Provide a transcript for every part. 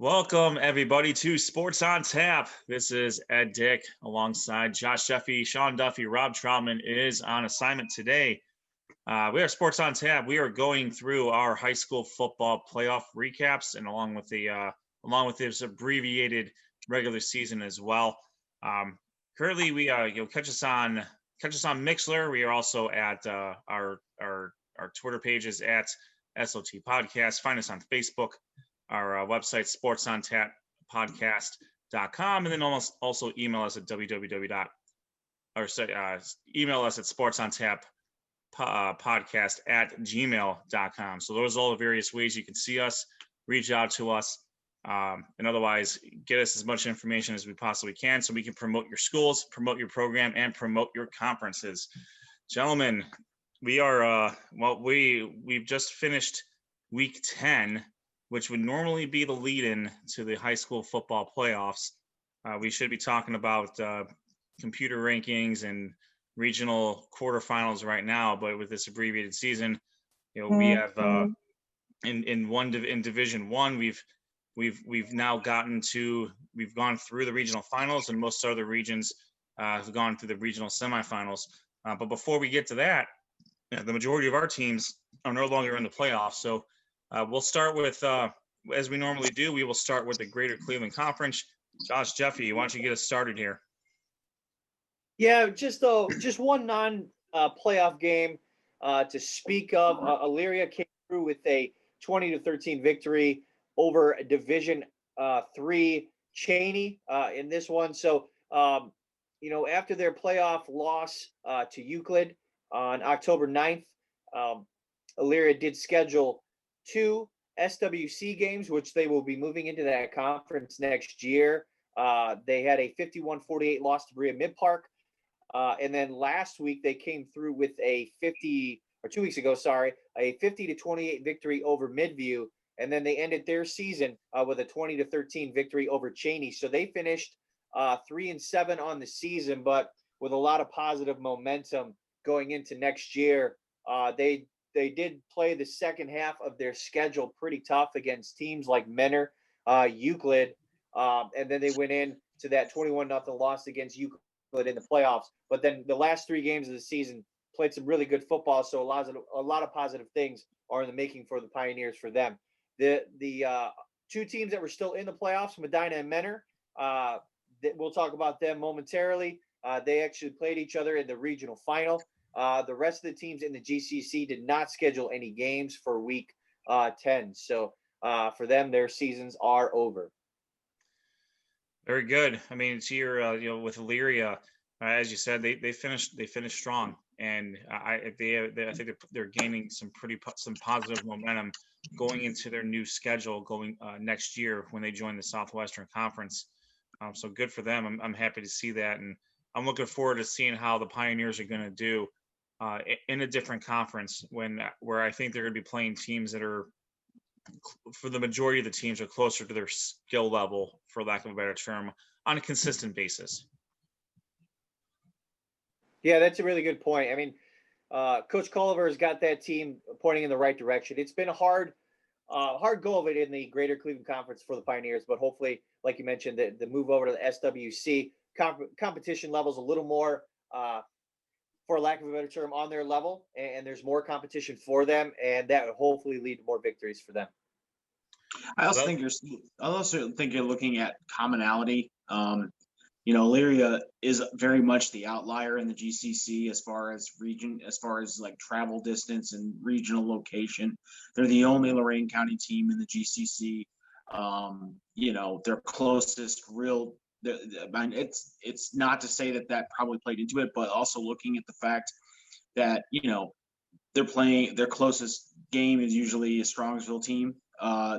Welcome, everybody, to Sports on Tap. This is Ed Dick alongside Josh Jeffi, Sean Duffy. Rob Troutman is on assignment today. We are Sports on Tap. We are going through our high school football playoff recaps, and along with this abbreviated regular season as well. Currently, we catch us on Mixler. We are also at our Twitter pages at SOT Podcast. Find us on Facebook. Our website, sportsontap.podcast.com, and then also email us at email us at sportsontap.podcast@gmail.com. So those are all the various ways you can see us, reach out to us, and otherwise get us as much information as we possibly can so we can promote your schools, promote your program, and promote your conferences. Gentlemen, we are we've just finished week 10, which would normally be the lead-in to the high school football playoffs. We should be talking about computer rankings and regional quarterfinals right now, but with this abbreviated season, we have in Division One, we've gone through the regional finals, and most other regions have gone through the regional semifinals. But before we get to that, the majority of our teams are no longer in the playoffs, so. We'll start with, as we normally do, we will start with the Greater Cleveland Conference. Josh, Jeffi, why don't you get us started here? Yeah, just one non-playoff game to speak of. Elyria came through with a 20-13 victory over Division 3 Cheney in this one. So, after their playoff loss to Euclid on October 9th, Elyria did schedule 2 SWC games, which they will be moving into that conference next year. They had a 51-48 loss to Berea Mid-Park. And then last week they came through with a 2 weeks ago, a 50-28 victory over Midview. And then they ended their season with a 20-13 victory over Cheney. So they finished 3-7 on the season, but with a lot of positive momentum going into next year. They did play the second half of their schedule pretty tough against teams like Menor, Euclid, and then they went in to that 21-0 loss against Euclid in the playoffs. But then the last 3 games of the season played some really good football, so a lot of positive things are in the making for the Pioneers for them. The 2 teams that were still in the playoffs, Medina and Menor, we'll talk about them momentarily. They actually played each other in the regional final. The rest of the teams in the GCC did not schedule any games for week 10. So for them, their seasons are over. Very good. I mean, it's here, with Elyria, as you said, they finished strong, and I think they're gaining some positive momentum going into their new schedule next year when they join the Southwestern Conference. So good for them. I'm happy to see that, and I'm looking forward to seeing how the Pioneers are going to do in a different conference where I think they're going to be playing teams that are, for the majority of the teams, are closer to their skill level, for lack of a better term, on a consistent basis. Yeah, that's a really good point. I mean, Coach Culliver has got that team pointing in the right direction. It's been a hard go of it in the Greater Cleveland Conference for the Pioneers, but hopefully, like you mentioned, the move over to the SWC competition levels a little more, for lack of a better term, on their level, and there's more competition for them, and that would hopefully lead to more victories for them. I also think you're looking at commonality. Elyria is very much the outlier in the GCC as far as like travel distance and regional location. They're the only Lorain County team in the GCC. Their closest real. It's not to say that probably played into it, but also looking at the fact that they're playing, their closest game is usually a Strongsville team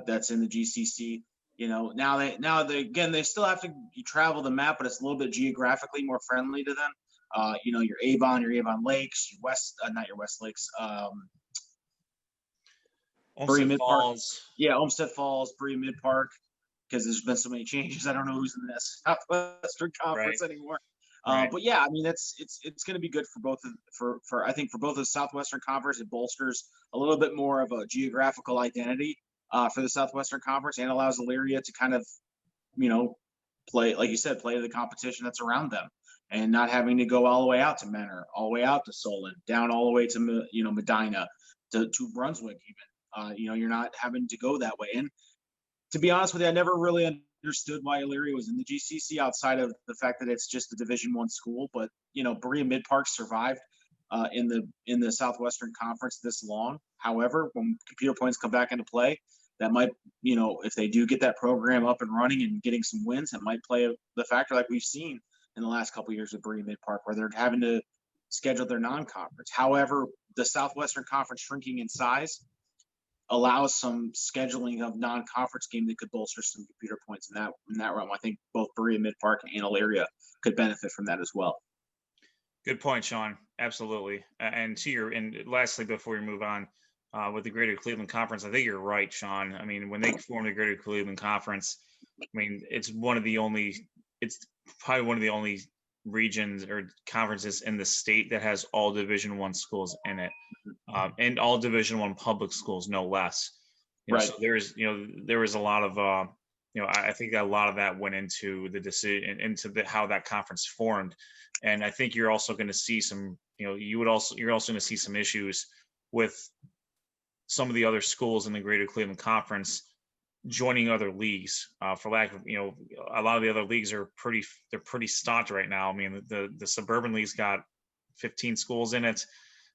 that's in the GCC. Now they still have to travel the map, but it's a little bit geographically more friendly to them. Your Avon Lakes, not your West Lakes, Olmsted Falls. Yeah, Olmsted Falls, Berea Mid-Park. Because there's been so many changes, I don't know who's in the Southwestern Conference anymore. Right. But yeah, I mean it's going to be good for both I think for both of the Southwestern Conference. It bolsters a little bit more of a geographical identity for the Southwestern Conference, and allows Elyria to kind of, play, like you said, play the competition that's around them, and not having to go all the way out to Menor, all the way out to Solon, down all the way to Medina, to Brunswick even. You're not having to go that way. And to be honest with you, I never really understood why Elyria was in the GCC outside of the fact that it's just a Division I school. But Berea Mid Park survived in the Southwestern Conference this long. However, when computer points come back into play, that might, if they do get that program up and running and getting some wins, that might play the factor like we've seen in the last couple of years with Berea Mid Park, where they're having to schedule their non-conference. However, the Southwestern Conference shrinking in size allows some scheduling of non-conference game that could bolster some computer points in that realm. I think both Berea Mid Park and Elyria could benefit from that as well. Good point, Sean. Absolutely. And lastly, before we move on, with the Greater Cleveland Conference, I think you're right, Sean. I mean, when they formed the Greater Cleveland Conference, I mean, it's probably one of the only regions or conferences in the state that has all Division I schools in it, and all Division I public schools, no less. Right. So there was a lot of, I think a lot of that went into the decision, into how that conference formed. And I think you're also going to see some, you're also going to see some issues with some of the other schools in the Greater Cleveland Conference joining other leagues, for lack of, a lot of the other leagues are pretty staunch right now. I mean, the Suburban League's got 15 schools in it.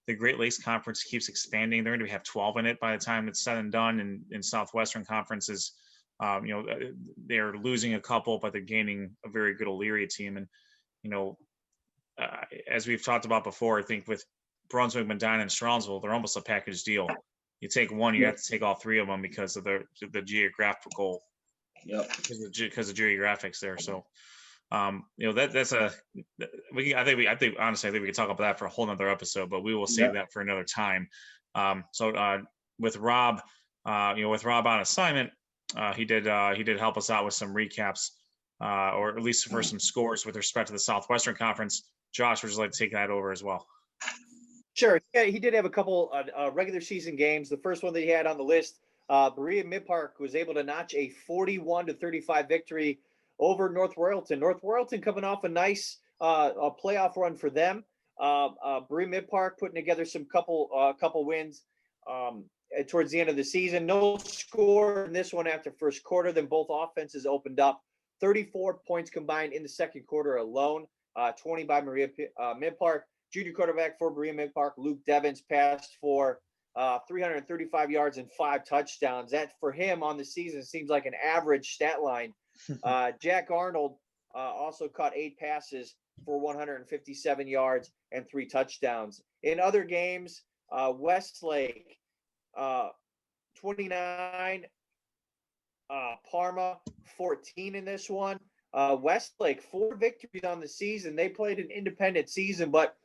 The Great Lakes Conference keeps expanding. They're going to have 12 in it by the time it's said and done. And in Southwestern Conferences, they're losing a couple, but they're gaining a very good Elyria team. And, as we've talked about before, I think with Brunswick, Medina, and Strongsville, they're almost a package deal. You take one, you have to take all three of them because of the geographical, because of geographics there. So, that's I think honestly, I think we could talk about that for a whole nother episode, but we will save that for another time. With Rob on assignment, he did help us out with some recaps, or at least for some scores with respect to the Southwestern Conference. Josh, would you like to take that over as well? Sure. Yeah, he did have a couple regular season games. The first one that he had on the list, Berea Mid Park was able to notch a 41-35 victory over North Royalton. North Royalton coming off a nice a playoff run for them. Berea Mid Park putting together some couple wins towards the end of the season. No score in this one after first quarter. Then both offenses opened up. 34 points combined in the second quarter alone. 20 by Berea Mid Park. Junior quarterback for Berea Mid Park, Luke Devins, passed for 335 yards and 5 touchdowns. That for him on the season seems like an average stat line. Jack Arnold also caught 8 passes for 157 yards and 3 touchdowns. In other games, Westlake 29, Parma 14 in this one. Westlake 4 victories on the season. They played an independent season, but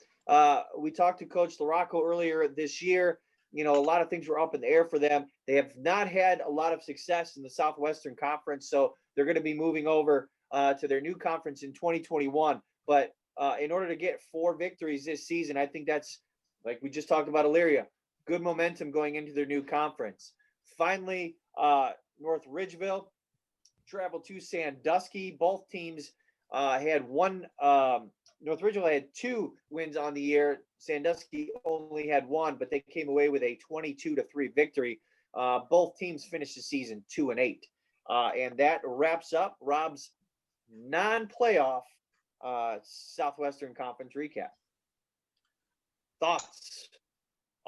we talked to Coach LaRocco earlier this year. A lot of things were up in the air for them. They have not had a lot of success in the Southwestern Conference, so they're going to be moving over to their new conference in 2021. But in order to get 4 victories this season, I think that's, like we just talked about Elyria, good momentum going into their new conference. Finally, North Ridgeville traveled to Sandusky. Both teams had one. North Ridgeville had 2 wins on the year. Sandusky only had 1, but they came away with a 22-3 victory. Both teams finished the season 2-8, and that wraps up Rob's non-playoff Southwestern Conference recap. Thoughts?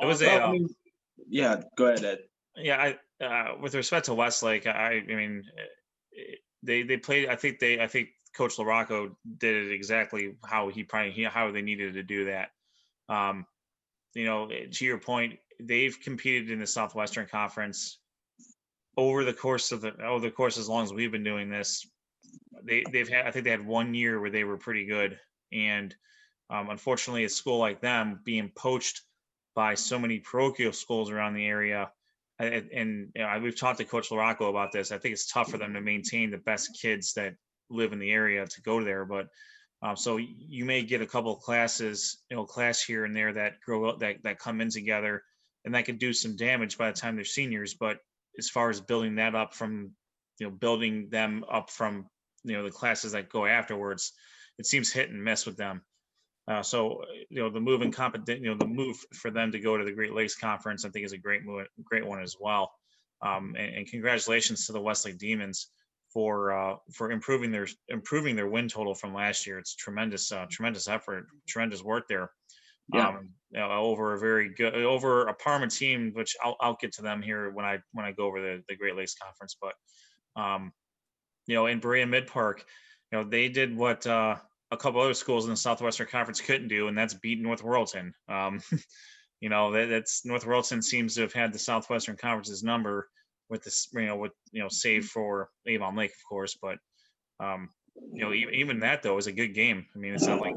It was yeah. Go ahead, Ed. Yeah, with respect to Westlake, I mean, they played. I think Coach LaRocco did it exactly how how they needed to do that. To your point, they've competed in the Southwestern Conference over the course as long as we've been doing this. I think they had 1 year where they were pretty good, and unfortunately, a school like them being poached by so many parochial schools around the area. And we've talked to Coach LaRocco about this. I think it's tough for them to maintain the best kids that live in the area to go there. But so you may get a couple of classes, class here and there that grow up, that come in together, and that could do some damage by the time they're seniors. But as far as building that up from, building them up from, the classes that go afterwards, it seems hit and miss with them. So the move in the move for them to go to the Great Lakes Conference, I think, is a great one as well. And congratulations to the Westlake Demons for improving their win total from last year. It's tremendous effort, tremendous work there. Yeah. Over a Parma team, which I'll get to them here when I go over the Great Lakes Conference. But in Berea Mid Park, they did what a couple other schools in the Southwestern Conference couldn't do, and that's beat North Royalton. That's North Royalton seems to have had the Southwestern Conference's number with this, save for Avon Lake, of course, but even that though is a good game. I mean, it's not like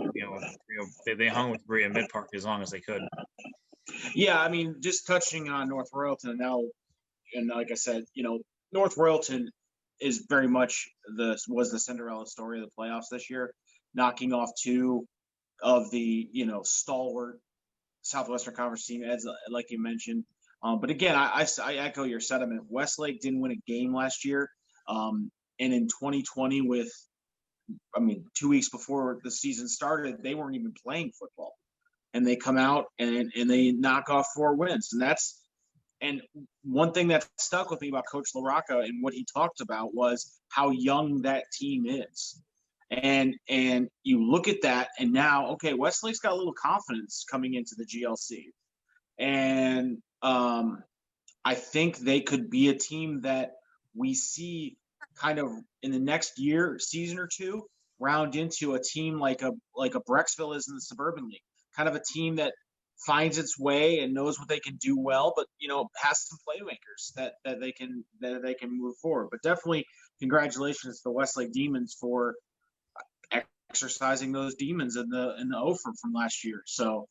they hung with Berea Mid Park as long as they could. Yeah, I mean, just touching on North Royalton now, and like I said, North Royalton is very much was the Cinderella story of the playoffs this year, knocking off two of the stalwart Southwestern Conference team, as like you mentioned. But again, I echo your sentiment. Westlake didn't win a game last year, and in 2020, 2 weeks before the season started, they weren't even playing football, and they come out and they knock off 4 wins, and one thing that stuck with me about Coach LaRocca and what he talked about was how young that team is. And you look at that, and now, okay, Westlake's got a little confidence coming into the GLC. And I think they could be a team that we see kind of in the next season or two, round into a team like a Brecksville is in the Suburban League, kind of a team that finds its way and knows what they can do well, but has some playmakers that they can move forward. But definitely congratulations to the Westlake Demons for exercising those demons in the offer from last year. So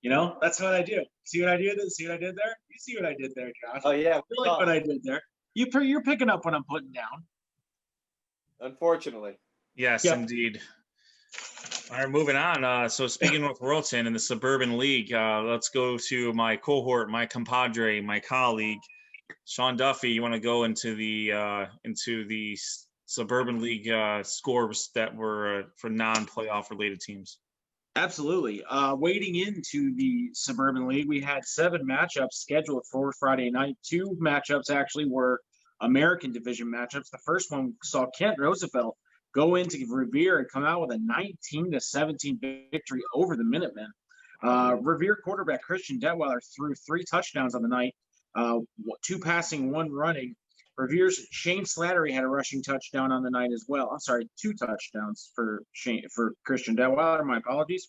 that's what I do. See what I did? See what I did there? You see what I did there, Josh? Oh yeah, you like what I did there. You're picking up what I'm putting down. Unfortunately. Yes, Yep. Indeed. All right, moving on. So speaking of North Royalton in the Suburban League, let's go to my cohort, my compadre, my colleague, Sean Duffy. You want to go into the Suburban League scores that were for non-playoff related teams? Absolutely. Wading into the Suburban League, we had 7 matchups scheduled for Friday night. 2 matchups actually were American Division matchups. The first one saw Kent Roosevelt go into Revere and come out with a 19-17 victory over the Minutemen. Revere quarterback Christian Detweiler threw 3 touchdowns on the night, 2 passing, 1 running. Revere's Shane Slattery had a rushing touchdown on the night as well. I'm sorry, 2 touchdowns for Christian Detweiler. My apologies.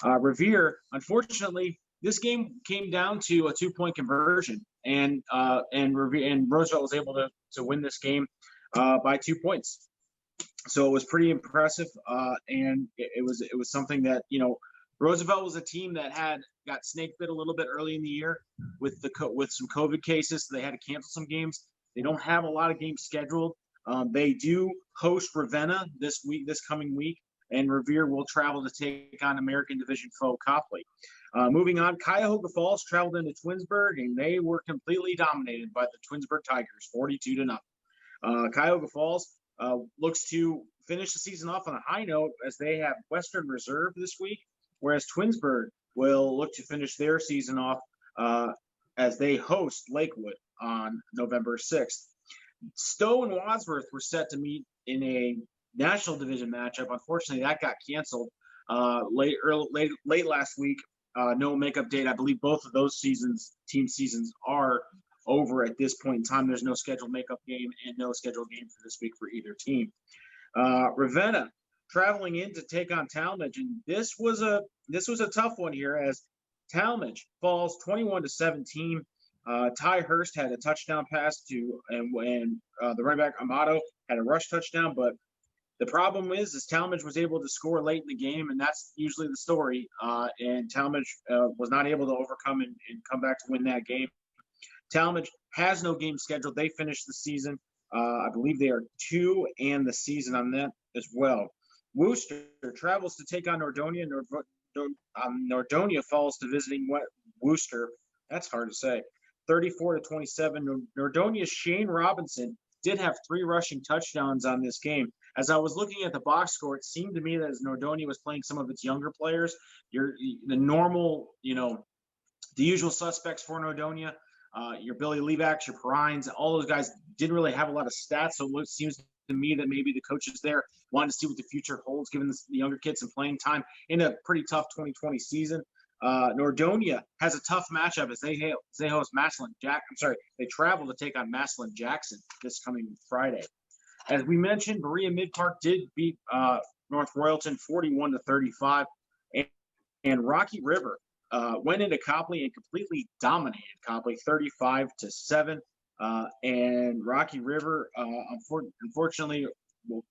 Revere, unfortunately, this game came down to a 2-point conversion, and Roosevelt was able to win this game by 2 points. So it was pretty impressive, and it was something that Roosevelt was a team that got snake bit a little bit early in the year with some COVID cases. So they had to cancel some games. They don't have a lot of games scheduled. They do host Ravenna this coming week, and Revere will travel to take on American Division foe Copley. Moving on, Cuyahoga Falls traveled into Twinsburg, and they were completely dominated by the Twinsburg Tigers, 42-0. Cuyahoga Falls looks to finish the season off on a high note as they have Western Reserve this week, whereas Twinsburg will look to finish their season off as they host Lakewood on November 6th. Stowe and Wadsworth were set to meet in a National Division matchup. Unfortunately, that got canceled late last week. No makeup date. I believe both of those team seasons are over at this point in time. There's no scheduled makeup game and no scheduled game for this week for either team. Ravenna traveling in to take on Talmadge, and this was a tough one here as Talmadge falls 21-17. Ty Hurst had a touchdown pass and the running back Amato had a rush touchdown, but the problem is Talmadge was able to score late in the game, and that's usually the story. And Talmadge was not able to overcome and come back to win that game. Talmadge has no game scheduled. They finished the season. I believe they are 2 and the season on that as well. Worcester travels to take on Nordonia. Nordonia falls to visiting Worcester. That's hard to say. 34-27. Nordonia's Shane Robinson did have 3 rushing touchdowns on this game. As I was looking at the box score, it seemed to me that as Nordonia was playing some of its younger players, the normal, the usual suspects for Nordonia, your Billy Levacs, your Perrines, all those guys didn't really have a lot of stats. So it seems to me that maybe the coaches there wanted to see what the future holds, given the younger kids some playing time in a pretty tough 2020 season. Nordonia has a tough matchup as they host Massillon Jack. I'm sorry, they travel to take on Massillon Jackson this coming Friday. As we mentioned, Berea Mid-Park did beat North Royalton 41-35, and Rocky River went into Copley and completely dominated Copley 35-7. And Rocky River, unfortunately,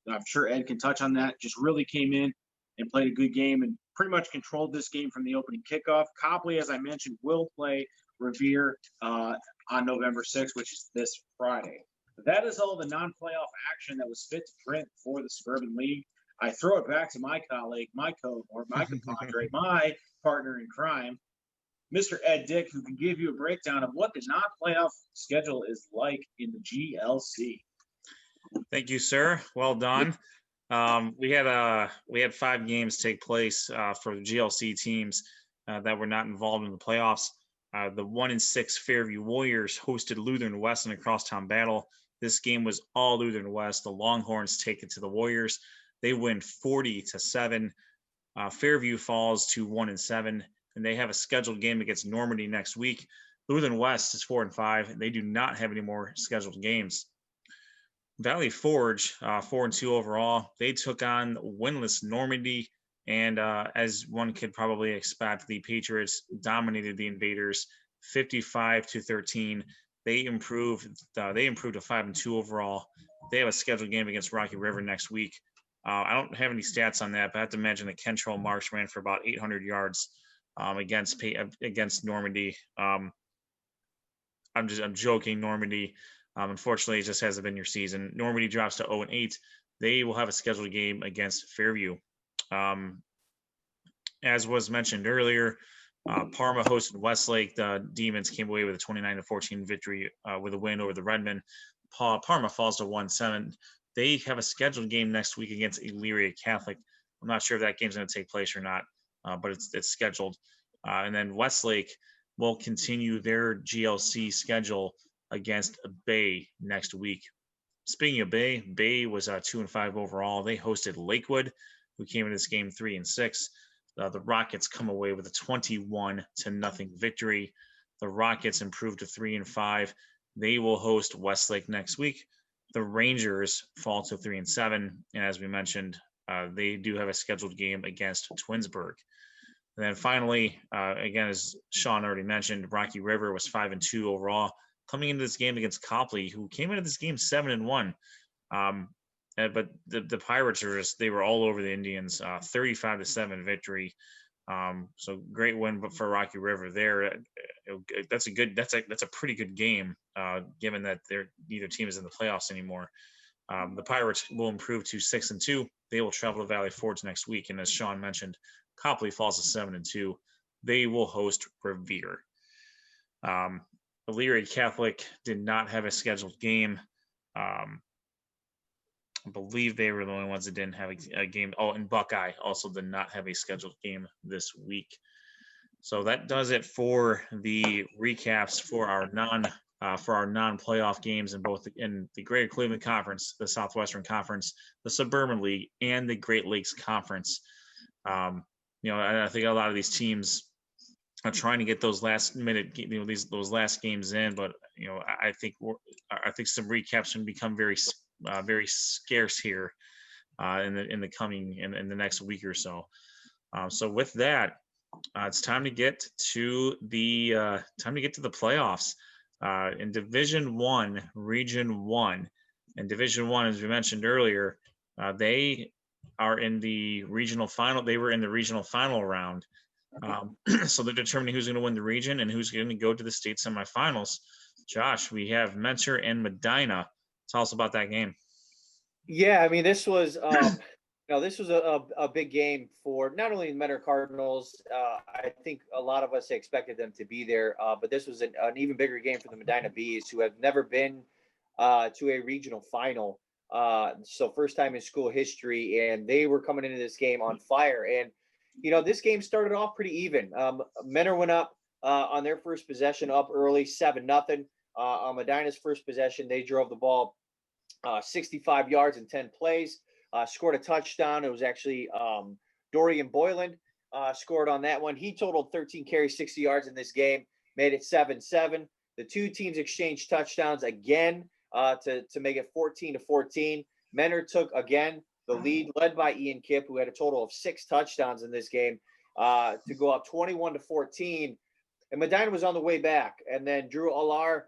I'm sure Ed can touch on that, just really came in and played a good game and pretty much controlled this game from the opening kickoff. Copley, as I mentioned, will play Revere on November 6th, which is this Friday. That is all the non-playoff action that was fit to print for the Suburban League. I throw it back to my colleague, my cohort, my compadre, my partner in crime, Mr. Ed Dick, who can give you a breakdown of what the non-playoff schedule is like in the GLC. Thank you, sir. Well done. We had 5 games take place for the GLC teams that were not involved in the playoffs. The 1-6 Fairview Warriors hosted Lutheran West in a crosstown battle. This game was all Lutheran West. The Longhorns take it to the Warriors. They win 40-7. Fairview falls to 1-7, and they have a scheduled game against Normandy next week. Lutheran West is 4-5, and they do not have any more scheduled games. Valley Forge, 4-2 overall. They took on winless Normandy, and as one could probably expect, the Patriots dominated the Invaders 55-13. They improved to 5-2 overall. They have a scheduled game against Rocky River next week. I don't have any stats on that, but I have to imagine that Kentrell Marsh ran for about 800 yards against Normandy. I'm joking, Normandy. Unfortunately, it just hasn't been your season. Normandy drops to 0-8. They will have a scheduled game against Fairview. As was mentioned earlier, Parma hosted Westlake. The Demons came away with a 29-14 victory with a win over the Redmen. Parma falls to 1-7. They have a scheduled game next week against Elyria Catholic. I'm not sure if that game's going to take place or not, but it's scheduled. And then Westlake will continue their GLC schedule against Bay next week. Speaking of Bay was 2-5 overall. They hosted Lakewood, who came in this game 3-6. The Rockets come away with a 21-0 victory. The Rockets improved to 3-5. They will host Westlake next week. The Rangers fall to 3-7, and as we mentioned, they do have a scheduled game against Twinsburg. And then finally, again, as Sean already mentioned, Rocky River was 5-2 overall, coming into this game against Copley, who came into this game 7-1. But the Pirates they were all over the Indians, 35-7 victory. So great win for Rocky River there. That's a pretty good game, given that neither team is in the playoffs anymore. The Pirates will improve to 6-2. They will travel to Valley Forge next week, and as Sean mentioned, Copley falls to 7-2. They will host Revere. Elyria Catholic did not have a scheduled game. I believe they were the only ones that didn't have a game. Oh, and Buckeye also did not have a scheduled game this week. So that does it for the recaps for our non-playoff games in the Greater Cleveland Conference, the Southwestern Conference, the Suburban League, and the Great Lakes Conference. I think a lot of these teams are trying to get those last minute, those last games in, but I think some recaps can become very scarce here in the next week or so. So with that, it's time to get to the playoffs in Division 1, Region 1. And Division 1, as we mentioned earlier, they are in the regional final. They were in the regional final round. So they're determining who's going to win the region and who's going to go to the state semifinals. Josh, we have Mentor and Medina. Tell us about that game. Yeah, I mean, this was No, this was a big game for not only the Menor Cardinals. I think a lot of us expected them to be there, but this was an even bigger game for the Medina Bees, who have never been to a regional final. So first time in school history, and they were coming into this game on fire. And this game started off pretty even. Menor went up on their first possession, up early, 7-0. On Medina's first possession, they drove the ball 65 yards in 10 plays. Scored a touchdown. It was actually Dorian Boyland scored on that one. He totaled 13 carries, 60 yards in this game, made it 7-7. The two teams exchanged touchdowns again to make it 14-14. Menor took again the lead, led by Ian Kipp, who had a total of 6 touchdowns in this game, to go up 21-14. And Medina was on the way back. And then Drew Alar,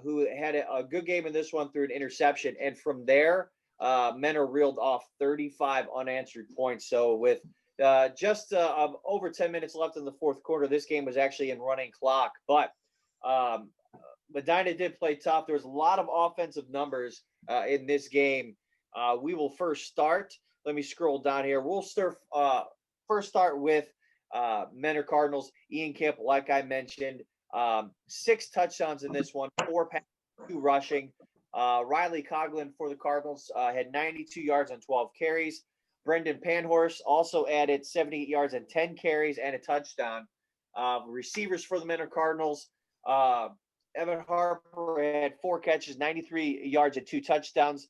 who had a good game in this one through an interception. And from there, Menor reeled off 35 unanswered points. So with just over 10 minutes left in the fourth quarter, this game was actually in running clock. But Medina did play tough. There was a lot of offensive numbers in this game. We will first start. Let me scroll down here. We'll first start with Menor Cardinals. Ian Camp, like I mentioned, 6 touchdowns in this one, 4 passes, 2 rushing. Riley Coughlin for the Cardinals had 92 yards on 12 carries. Brendan Panhorse also added 78 yards and 10 carries and a touchdown. Receivers for the Menor Cardinals, Evan Harper had 4 catches, 93 yards and 2 touchdowns.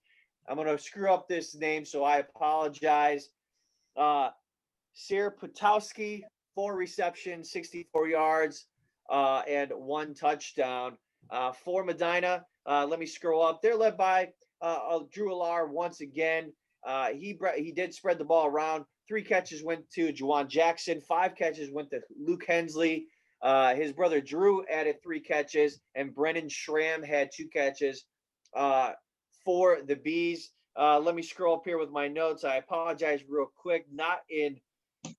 I'm going to screw up this name, so I apologize. Sarah Potowski, 4 receptions, 64 yards, and 1 touchdown. For Medina, let me scroll up. They're led by Drew Alar once again. He did spread the ball around. 3 catches went to Juwan Jackson. 5 catches went to Luke Hensley. His brother Drew added 3 catches, and Brennan Schramm had 2 catches for the Bees. Let me scroll up here with my notes. I apologize real quick. Not in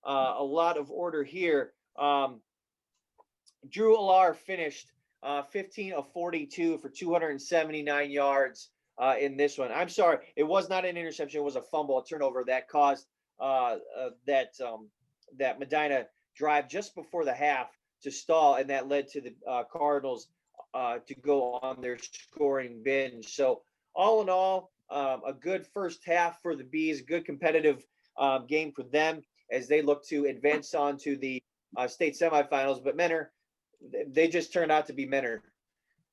a lot of order here. Drew Alar finished 15 of 42 for 279 yards in this one. I'm sorry, it was not an interception. It was a fumble, a turnover that caused that Medina drive just before the half to stall, and that led to the Cardinals to go on their scoring binge. So all in all, a good first half for the Bees, good competitive game for them as they look to advance on to the state semifinals. But Menor, they just turned out to be Menor.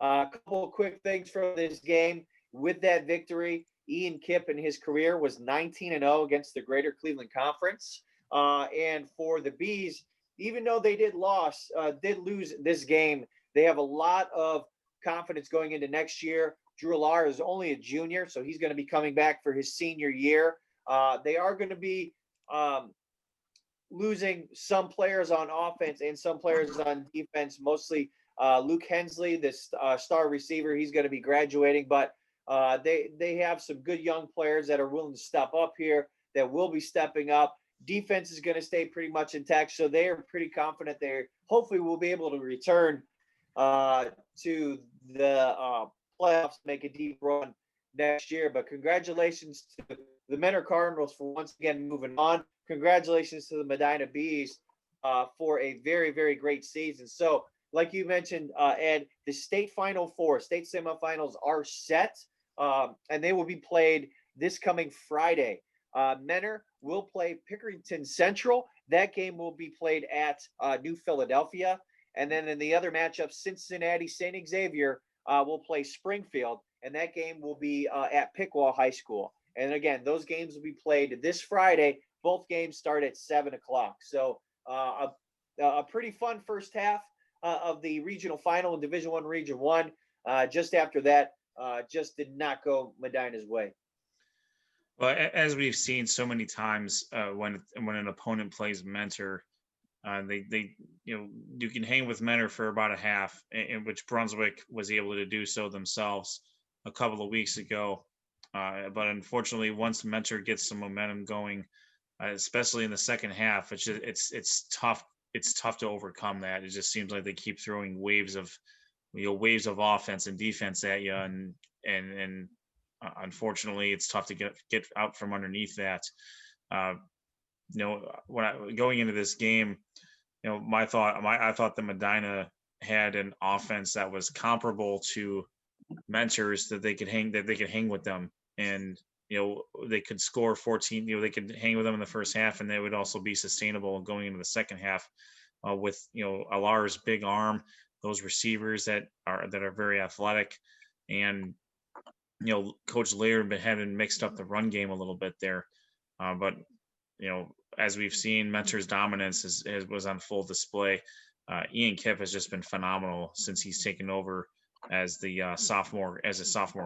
A couple of quick things from this game. With that victory, Ian Kipp in his career was 19-0 against the Greater Cleveland Conference. And for the Bees, even though they did lose this game, they have a lot of confidence going into next year. Drew Alar is only a junior, so he's going to be coming back for his senior year. They are going to be losing some players on offense and some players on defense, mostly Luke Hensley, this star receiver. He's going to be graduating, but they have some good young players that are willing to step up here, that will be stepping up. Defense is going to stay pretty much intact, so they are pretty confident they hopefully will be able to return to the playoffs, make a deep run next year. But congratulations to the Menor Cardinals for once again moving on. Congratulations to the Medina Bees for a very, very great season. So, like you mentioned, Ed, the state Final Four, state semifinals are set, and they will be played this coming Friday. Menor will play Pickerington Central. That game will be played at New Philadelphia. And then in the other matchup, Cincinnati St. Xavier will play Springfield, and that game will be at Pickwall High School. And again, those games will be played this Friday. Both games start at 7 o'clock. So a pretty fun first half of the regional final in Division I, Region 1. Just after that, just did not go Medina's way. Well, as we've seen so many times, when an opponent plays Mentor, they you can hang with Mentor for about a half, in which Brunswick was able to do so themselves a couple of weeks ago. But unfortunately, once Mentor gets some momentum going, especially in the second half, it's tough. It's tough to overcome that. It just seems like they keep throwing waves of offense and defense at you, and unfortunately, it's tough to get out from underneath that. Going into this game, I thought the Medina had an offense that was comparable to Mentors, that they could hang with them, and they could score 14. They could hang with them in the first half, and they would also be sustainable going into the second half with Alar's big arm, those receivers that are very athletic, and Coach Laird having mixed up the run game a little bit there, but as we've seen, Mentor's dominance was on full display. Ian Kipp has just been phenomenal since he's taken over as a sophomore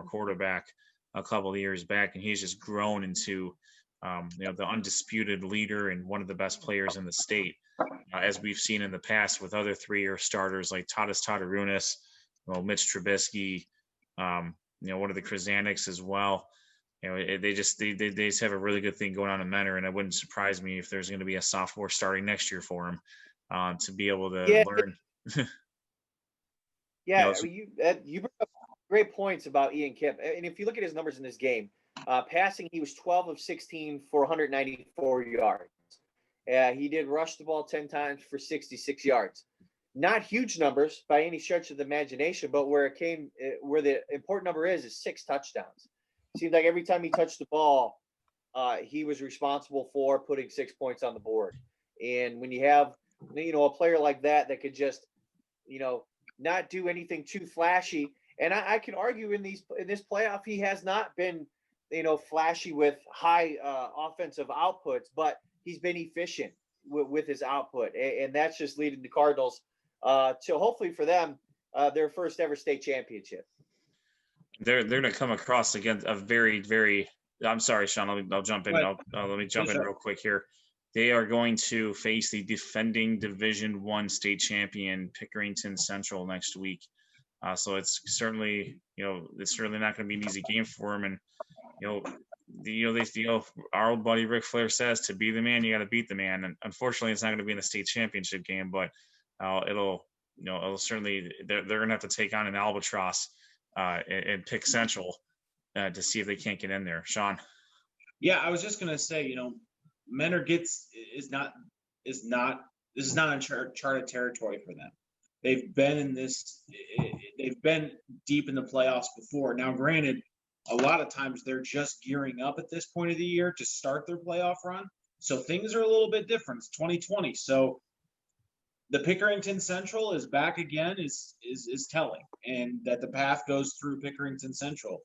quarterback a couple of years back, and he's just grown into the undisputed leader and one of the best players in the state, as we've seen in the past with other 3-year starters like Tadas Tatarunas, Mitch Trubisky, one of the Krizanics as well. They just have a really good thing going on in Mentor, and it wouldn't surprise me if there's going to be a sophomore starting next year for him to be able to learn. You bring up great points about Ian Kipp, and if you look at his numbers in this game, passing, he was 12 of 16 for 194 yards. He did rush the ball 10 times for 66 yards. Not huge numbers by any stretch of the imagination, but where the important number is 6 touchdowns. Seemed like every time he touched the ball, he was responsible for putting 6 points on the board. And when you have, a player like that could just, not do anything too flashy. And I can argue in this playoff, he has not been, flashy with high offensive outputs, but he's been efficient with his output. And that's just leading the Cardinals to, hopefully for them, their first ever state championship. They're going to come across against a very, very. I'm sorry, Sean. I'll jump in. Let me jump in real quick here. They are going to face the defending Division I state champion Pickerington Central next week. So it's certainly not going to be an easy game for them. And our old buddy Ric Flair says, to be the man, you got to beat the man. And unfortunately, it's not going to be in the state championship game, but it'll certainly they're going to have to take on an albatross and Pick Central to see if they can't get in there. Sean. Yeah, I was just gonna say, Mentor is not uncharted territory for them. They've been deep in the playoffs before. Now, granted, a lot of times they're just gearing up at this point of the year to start their playoff run, so things are a little bit different. It's 2020, so the Pickerington Central is back again is telling, and that the path goes through Pickerington Central.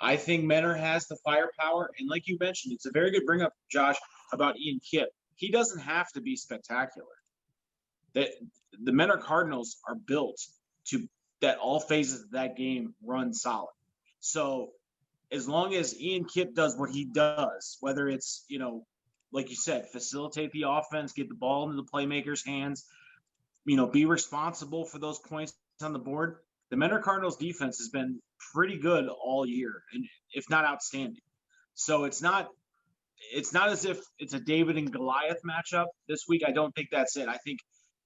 I think Mentor has the firepower, and like you mentioned, it's a very good bring up, Josh, about Ian Kipp. He doesn't have to be spectacular. The Mentor Cardinals are built to that all phases of that game run solid. So as long as Ian Kipp does what he does, whether it's, like you said, facilitate the offense, get the ball into the playmakers' hands, be responsible for those points on the board. The Mentor Cardinals defense has been pretty good all year, and if not outstanding. So it's not as if it's a David and Goliath matchup this week. I don't think that's it. I think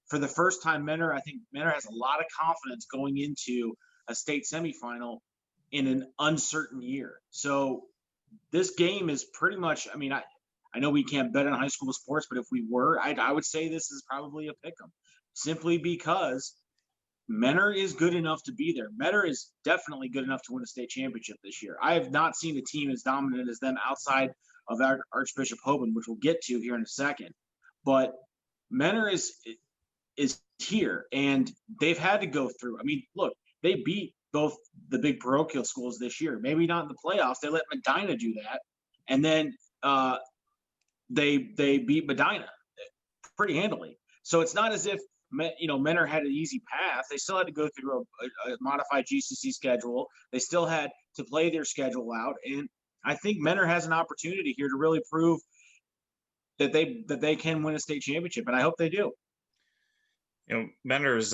for the first time, Mentor has a lot of confidence going into a state semifinal in an uncertain year. So this game is pretty much, I know we can't bet on high school sports, but if we were, I would say this is probably a pick 'em, simply because Mentor is good enough to be there. Mentor is definitely good enough to win a state championship this year. I have not seen a team as dominant as them outside of Archbishop Hoban, which we'll get to here in a second. But Mentor is here, and they've had to go through. Look, they beat both the big parochial schools this year. Maybe not in the playoffs. They let Medina do that, and then they beat Medina pretty handily. So it's not as if Mentor had an easy path. They still had to go through a modified GCC schedule. They still had to play their schedule out, and I think Mentor has an opportunity here to really prove that they can win a state championship, and I hope they do. Mentor's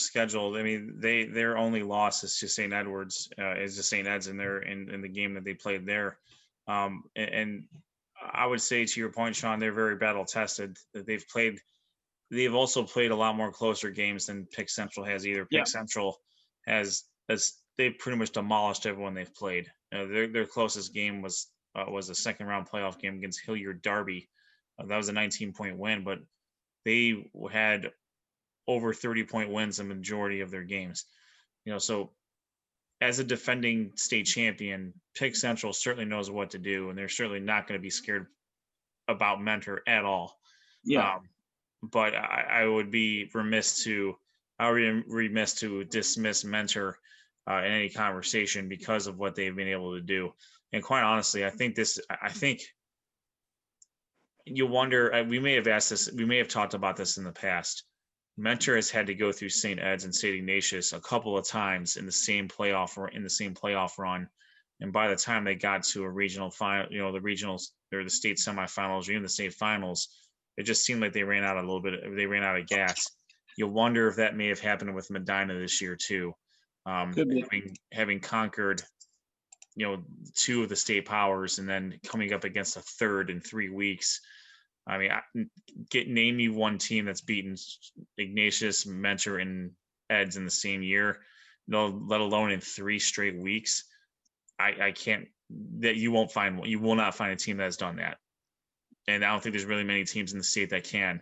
schedule. Their only loss is to St. Edwards, is to St. Ed's in the game that they played there, and I would say, to your point, Sean, they're very battle tested. They've also played a lot more closer games than Pick Central has either. Pick Central has they've pretty much demolished everyone they've played. Their closest game was was a second round playoff game against Hilliard Derby. That was a 19-point win, but they had over 30-point wins the majority of their games. So as a defending state champion, Pick Central certainly knows what to do, and they're certainly not going to be scared about Mentor at all. Yeah. But I would be remiss to dismiss Mentor in any conversation because of what they've been able to do. And quite honestly, I think you wonder, we may have talked about this in the past. Mentor has had to go through St. Ed's and St. Ignatius a couple of times in the same playoff run. And by the time they got to a regional final, the regionals or the state semifinals or even the state finals, it just seemed like they ran out of gas. You'll wonder if that may have happened with Medina this year too. Having conquered, two of the state powers and then coming up against a third in 3 weeks. I mean, name me one team that's beaten Ignatius, Mentor, and Eds in the same year, let alone in 3 straight weeks. I can't. That you won't find one. You will not find a team that has done that, and I don't think there's really many teams in the state that can,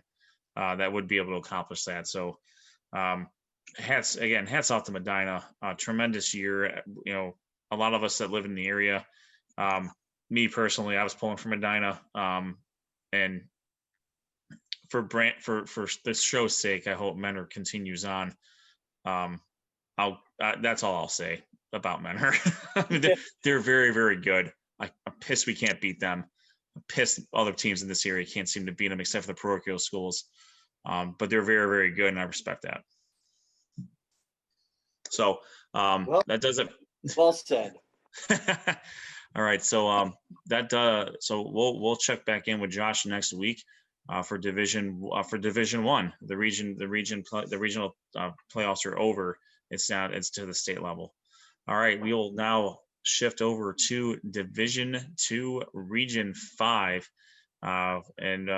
that would be able to accomplish that. So, hats off to Medina. Tremendous year. A lot of us that live in the area. Me personally, I was pulling for Medina, and for the show's sake, I hope Mentor continues on. That's all I'll say about Mentor. They're very, very good. I'm pissed we can't beat them. I'm pissed other teams in this area can't seem to beat them except for the parochial schools. But they're very, very good, and I respect that. So that does it. Well said. All right, so so we'll check back in with Josh next week for Division 1. The regional playoffs are over. It's to the state level. All right, we will now shift over to Division 2, Region 5, and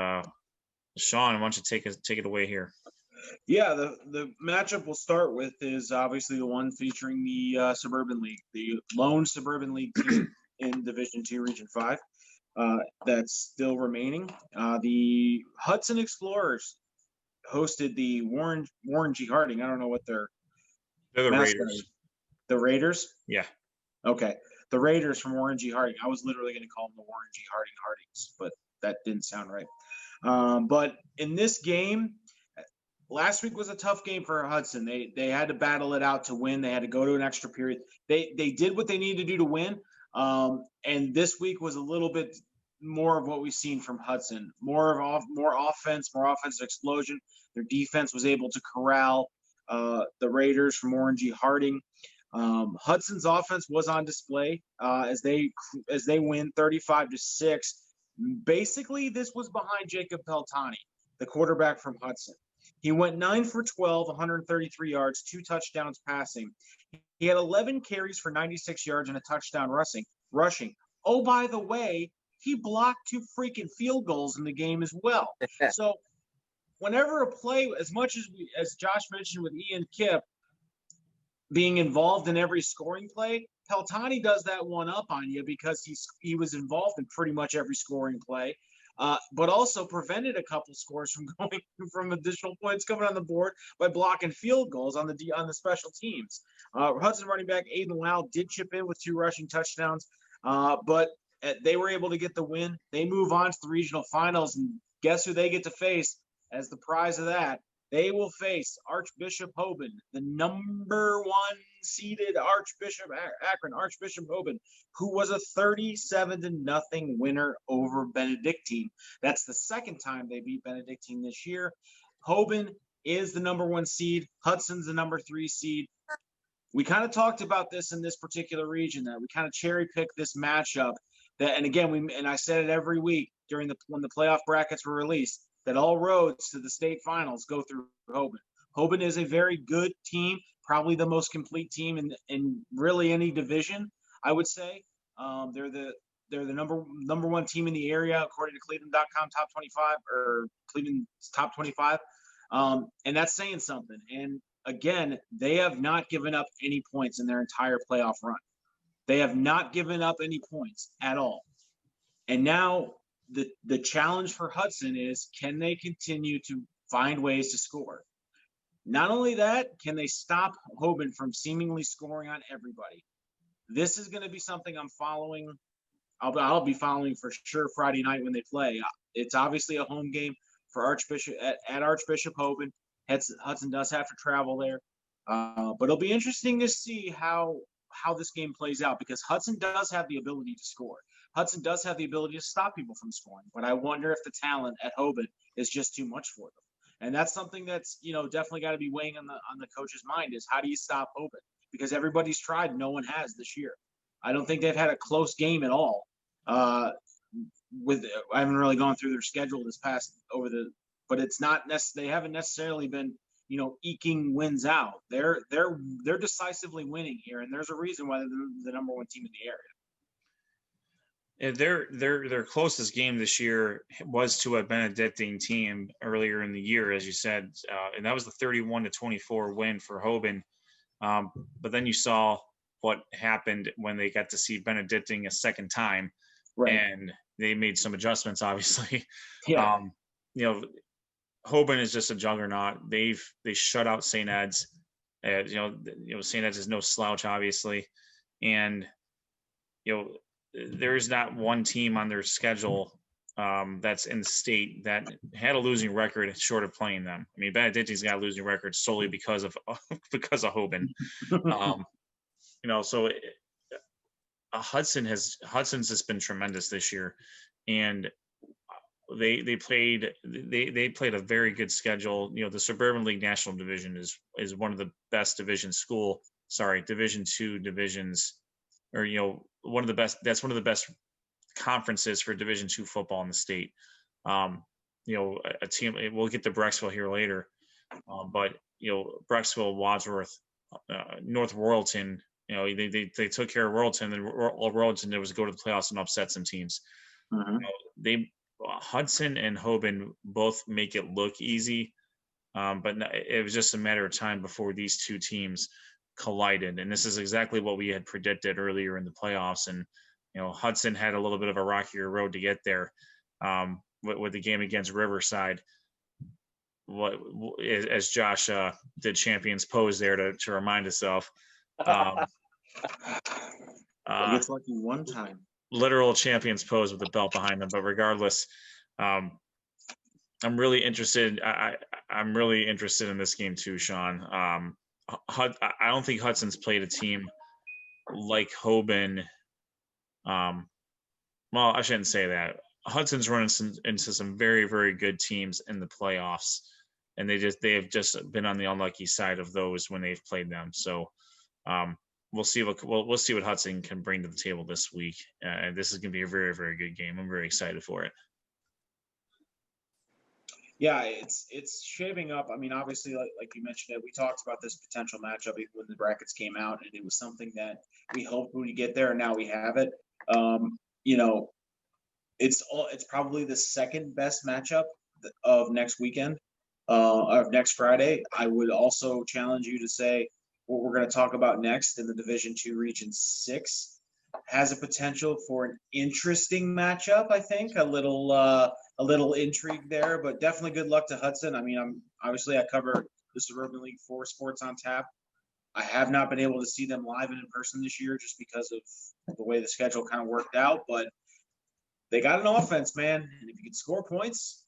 Sean, why don't you take it away here? Yeah, the matchup we'll start with is obviously the one featuring the Suburban League, the lone Suburban League team in Division 2, Region 5. That's still remaining. The Hudson Explorers hosted the Warren G. Harding. I don't know what they're the Raiders. The Raiders? Yeah. Okay. The Raiders from Warren G. Harding. I was literally going to call them the Warren G. Hardings, but that didn't sound right. But in this game, last week was a tough game for Hudson. They had to battle it out to win. They had to go to an extra period. They did what they needed to do to win. And this week was a little bit more of what we've seen from Hudson. More offense, more offensive explosion. Their defense was able to corral the Raiders from Warren G. Harding. Hudson's offense was on display as they win 35-6. Basically, this was behind Jacob Peltani, the quarterback from Hudson. He went 9 for 12, 133 yards, 2 touchdowns passing. He had 11 carries for 96 yards and a touchdown rushing. Oh, by the way, he blocked 2 freaking field goals in the game as well. So whenever a play, as much as Josh mentioned with Ian Kipp being involved in every scoring play, Peltani does that one up on you because he was involved in pretty much every scoring play. But also prevented a couple scores from additional points coming on the board by blocking field goals on the special teams. Hudson running back Aiden Lau did chip in with 2 rushing touchdowns, but they were able to get the win. They move on to the regional finals, and guess who they get to face as the prize of that? They will face Archbishop Hoban, the number 1 seeded Akron Archbishop Hoban, who was a 37-0 winner over Benedictine. That's the second time they beat Benedictine this year. Hoban is the number 1 seed. Hudson's the number 3 seed. We kind of talked about this in this particular region, that we kind of cherry picked this matchup. And again, I said it every week when the playoff brackets were released, that all roads to the state finals go through Hoban. Hoban is a very good team, probably the most complete team in really any division, I would say. They're the number 1 team in the area according to Cleveland.com top 25 or Cleveland's top 25, and that's saying something. And again, they have not given up any points in their entire playoff run. They have not given up any points at all. And now the challenge for Hudson is, can they continue to find ways to score? Not only that, can they stop Hoban from seemingly scoring on everybody? This is going to be something I'm following. I'll be following for sure Friday night when they play. It's obviously a home game for Archbishop at Archbishop Hoban. Hudson does have to travel there, but it'll be interesting to see how this game plays out, because Hudson does have the ability to score. Hudson does have the ability to stop people from scoring, but I wonder if the talent at Hoban is just too much for them. And that's something that's, definitely got to be weighing on the coach's mind, is how do you stop Hoban? Because everybody's tried, no one has this year. I don't think they've had a close game at all. I haven't really gone through their schedule but it's not they haven't necessarily been, eking wins out. They're decisively winning here, and there's a reason why they're the number one team in the area. Their closest game this year was to a Benedictine team earlier in the year, as you said, and that was the 31-24 win for Hoban. But then you saw what happened when they got to see Benedictine a second time, right, and they made some adjustments, obviously. Yeah. Hoban is just a juggernaut. They shut out St. Ed's. St. Ed's is no slouch, obviously, and there's not one team on their schedule that's in the state that had a losing record short of playing them. I mean, Benedictine's got a losing record solely because of Hoban. So Hudson's just been tremendous this year, and they played a very good schedule. The Suburban League National Division is one of the best Division II divisions, or one of the best. That's one of the best conferences for Division II football in the state. A team. We'll get to Brecksville here later, but Brecksville, Wadsworth, North Royalton. They took care of Royalton, and Royalton there was go to the playoffs and upset some teams. Hudson and Hoban both make it look easy, but it was just a matter of time before these two teams collided, and this is exactly what we had predicted earlier in the playoffs. And Hudson had a little bit of a rockier road to get there with the game against Riverside. As Josh did Champions Pose there to remind us of. Gets lucky one time. Literal Champions Pose with the belt behind them, but regardless, I'm really interested. I'm really interested in this game too, Sean. I don't think Hudson's played a team like Hoban. Well, I shouldn't say that. Hudson's run into some very, very good teams in the playoffs, and they have just been on the unlucky side of those when they've played them. So we'll see what Hudson can bring to the table this week. And this is going to be a very, very good game. I'm very excited for it. Yeah, it's shaping up. I mean, obviously, like you mentioned, we talked about this potential matchup when the brackets came out, and it was something that we hoped we would get there, and now we have it. It's probably the second best matchup of next weekend, of next Friday. I would also challenge you to say what we're going to talk about next in the Division II Region 6 has a potential for an interesting matchup. I think a little intrigue there, but definitely good luck to Hudson. I mean, I cover the Suburban League for Sports on Tap. I have not been able to see them live and in person this year just because of the way the schedule kind of worked out, but they got an offense, man. And if you can score points,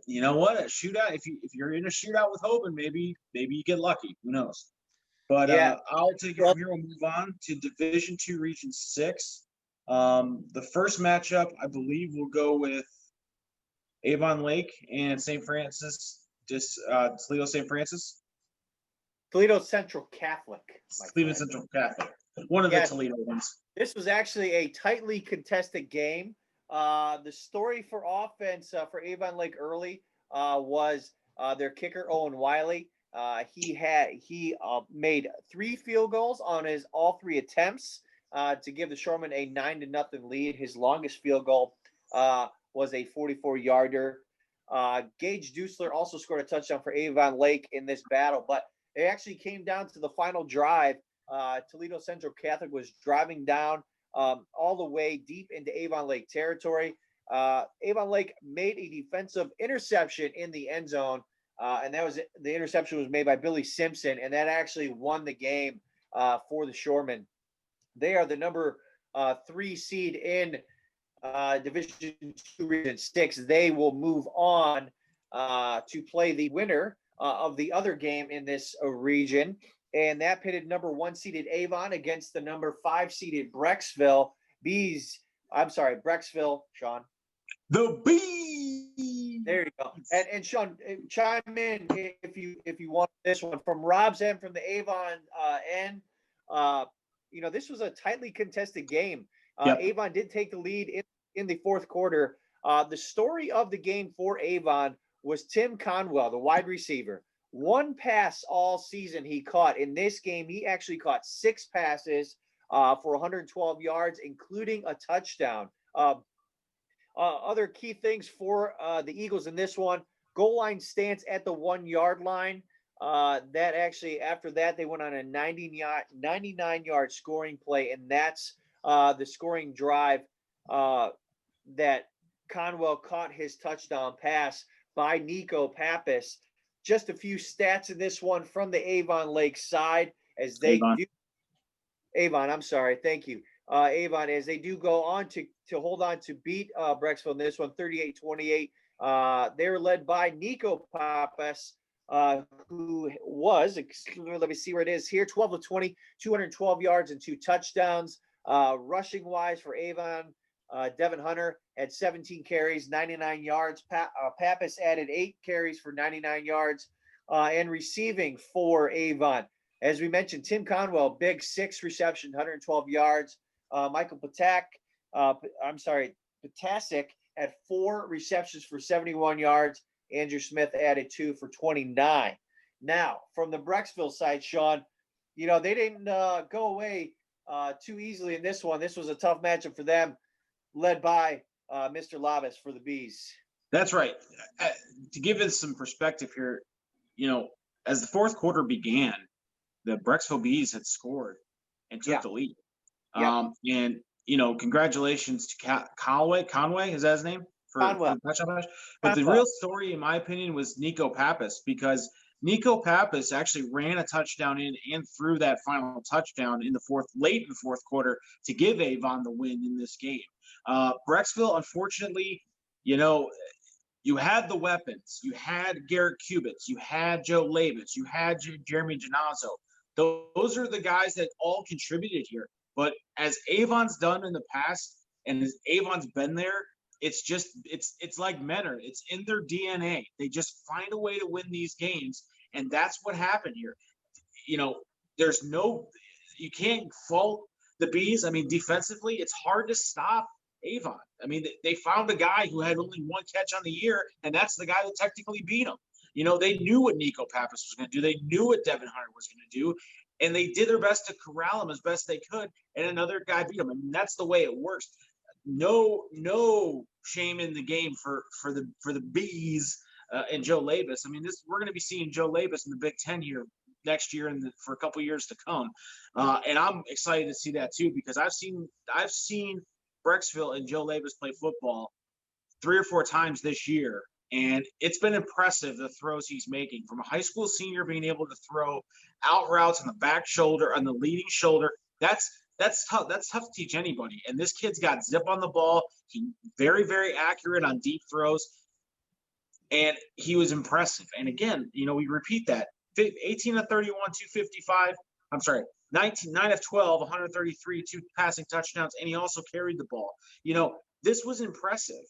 you know what? A shootout. If you're in a shootout with Hoban, maybe you get lucky. Who knows? But yeah. I'll take it from here. We'll move on to Division II Region 6. The first matchup, I believe, will go with Avon Lake and St. Francis. Toledo St. Francis. Toledo Central Catholic. Toledo Central Catholic. One of the Toledo ones. This was actually a tightly contested game. The story for offense for Avon Lake early was their kicker, Owen Wiley. He made 3 field goals on all 3 attempts to give the Shoremen a 9-0 lead. His longest field goal was a 44-yarder. Gage Dusler also scored a touchdown for Avon Lake in this battle, but it actually came down to the final drive. Toledo Central Catholic was driving down all the way deep into Avon Lake territory. Avon Lake made a defensive interception in the end zone, and the interception was made by Billy Simpson, and that actually won the game for the Shoremen. They are the number 3 seed in Division 2 Region 6. They will move on to play the winner of the other game in this region, and that pitted number 1 seeded Avon against the number 5 seeded Brecksville. Brecksville, Sean. The Bees. There you go. And Sean, chime in if you want this one from Rob's end, from the Avon end. This was a tightly contested game. Yep. Avon did take the lead in the fourth quarter. The story of the game for Avon was Tim Conwell, the wide receiver. 1 pass all season he caught. In this game, he actually caught 6 passes for 112 yards, including a touchdown. Other key things for the Eagles in this one: goal line stance at the 1-yard line. That actually, after that, they went on a 99-yard scoring play, and that's the scoring drive that Conwell caught his touchdown pass by Nico Pappas. Just a few stats in this one from the Avon Lake side as they do. Avon, I'm sorry. Thank you. Avon, as they do go on to hold on to beat Brecksville in this one, 38-28. They're led by Nico Pappas, who was, let me see where it is here, 12 of 20, 212 yards and 2 touchdowns. Rushing wise for Avon, Devin Hunter had 17 carries, 99 yards. Pappas added 8 carries for 99 yards. And receiving for Avon, as we mentioned, Tim Conwell, big 6 reception, 112 yards. Michael Potasic had 4 receptions for 71 yards. Andrew Smith added 2 for 29. Now, from the Brecksville side, Sean, they didn't go away too easily in this one. This was a tough matchup for them, led by Mr. Lavis for the Bees. That's right. To give it some perspective here, as the fourth quarter began, the Brecksville Bees had scored and took the lead. And congratulations to Conway, is that his name? Conwell. But the real story, in my opinion, was Nico Pappas, because Nico Pappas actually ran a touchdown in and threw that final touchdown late in the fourth quarter to give Avon the win in this game. Brecksville, unfortunately, you had the weapons. You had Garrett Kubitz. You had Joe Labitz. You had Jeremy Genazzo. Those are the guys that all contributed here. But as Avon's done in the past, and as Avon's been there, it's like Menor. It's in their DNA. They just find a way to win these games, and that's what happened here. You can't fault the Bees. I mean, defensively, it's hard to stop Avon. I mean, they found a guy who had only 1 catch on the year, and that's the guy that technically beat them. They knew what Nico Pappas was going to do. They knew what Devin Hunter was going to do, and they did their best to corral him as best they could, and another guy beat him. I mean, that's the way it works. No shame in the game for the Bees and Joe Labus. I mean, we're going to be seeing Joe Labus in the Big Ten here next year and for a couple years to come, and I'm excited to see that too, because I've seen Brecksville and Joe Labus play football 3 or 4 times this year, and it's been impressive, the throws he's making. From a high school senior being able to throw out routes on the back shoulder, on the leading shoulder, that's tough. That's tough to teach anybody. And this kid's got zip on the ball. He very, very accurate on deep throws, and he was impressive. And again, we repeat that: 18 of 31, 255. I'm sorry, 9 of 12, 133, 2 passing touchdowns, and he also carried the ball. This was impressive.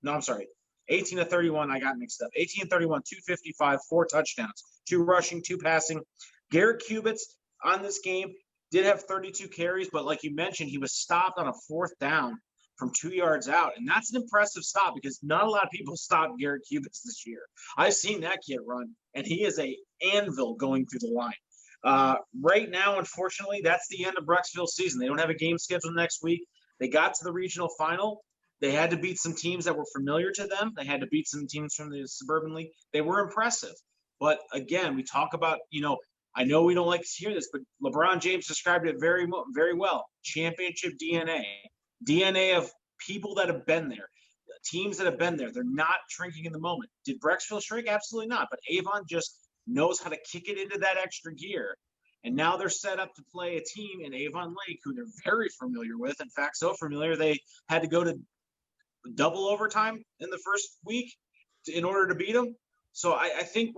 No, I'm sorry. 18 of 31, I got mixed up. 18 of 31, 255, 4 touchdowns, 2 rushing, 2 passing. Garrett Kubitz on this game did have 32 carries, but like you mentioned, he was stopped on a 4th down from 2 yards out. And that's an impressive stop, because not a lot of people stopped Garrett Kubitz this year. I've seen that kid run, and he is a anvil going through the line. Right now, unfortunately, that's the end of Brecksville's season. They don't have a game scheduled next week. They got to the regional final. They had to beat some teams that were familiar to them. They had to beat some teams from the Suburban League. They were impressive. But again, we talk about, I know we don't like to hear this, but LeBron James described it very well. Championship DNA of people that have been there, teams that have been there. They're not shrinking in the moment. Did Brecksville shrink? Absolutely not. But Avon just knows how to kick it into that extra gear. And now they're set up to play a team in Avon Lake who they're very familiar with. In fact, so familiar they had to go to double overtime in the first week in order to beat them. So I think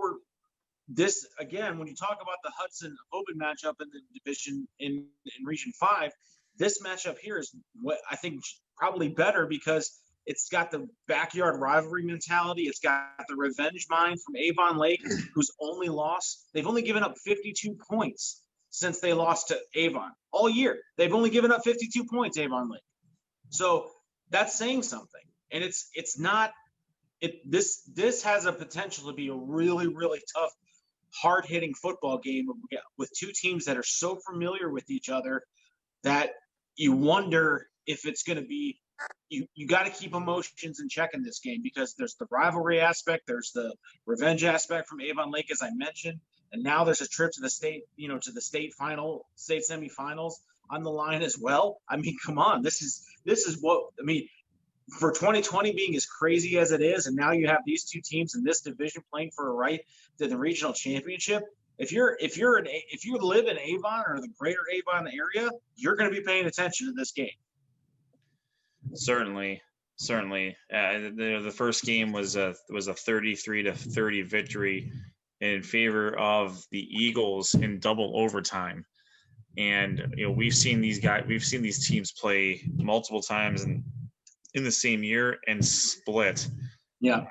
this again, when you talk about the Hudson Open matchup in the division in Region 5, this matchup here is what I think probably better because it's got the backyard rivalry mentality. It's got the revenge mind from Avon Lake, who's only lost. They've only given up 52 points since they lost to Avon all year. They've only given up 52 points, Avon Lake. So that's saying something. And it's not this has a potential to be a really, really tough, hard-hitting football game with two teams that are so familiar with each other that you wonder if it's going to be you got to keep emotions in check in this game because there's the rivalry aspect, there's the revenge aspect from Avon Lake, as I mentioned, and now there's a trip to the state, to the state semifinals on the line as well. I mean, come on, this is what I mean for 2020 being as crazy as it is, and now you have these two teams in this division playing for a right to the regional championship. If you live in Avon or the greater Avon area, you're going to be paying attention to this game. Certainly. The first game was a 33-30 victory in favor of the Eagles in double overtime. And we've seen these teams play multiple times in the same year and split. Yeah.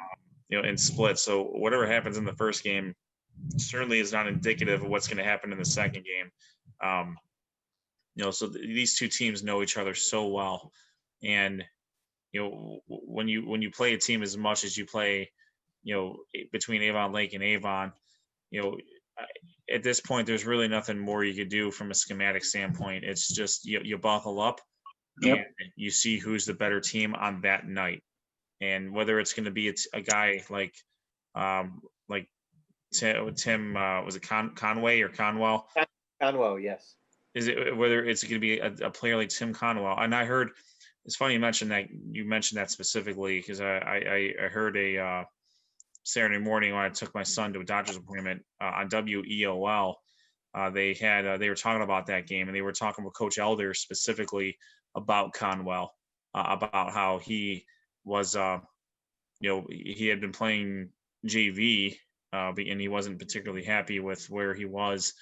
And split. So whatever happens in the first game certainly is not indicative of what's going to happen in the second game. So these two teams know each other so well. And when you play a team as much as you play, between Avon Lake and Avon, at this point there's really nothing more you could do from a schematic standpoint. It's just you buckle up, and you see who's the better team on that night, and whether it's going to be a guy like Tim was it Conway or Conwell? Conwell, yes. Is it whether it's going to be a player like Tim Conwell? And I heard. It's funny you mentioned that specifically because I heard a Saturday morning when I took my son to a doctor's appointment on WEOL. They were talking about that game, and they were talking with Coach Elder specifically about Conwell, about how he was, he had been playing JV, and he wasn't particularly happy with where he was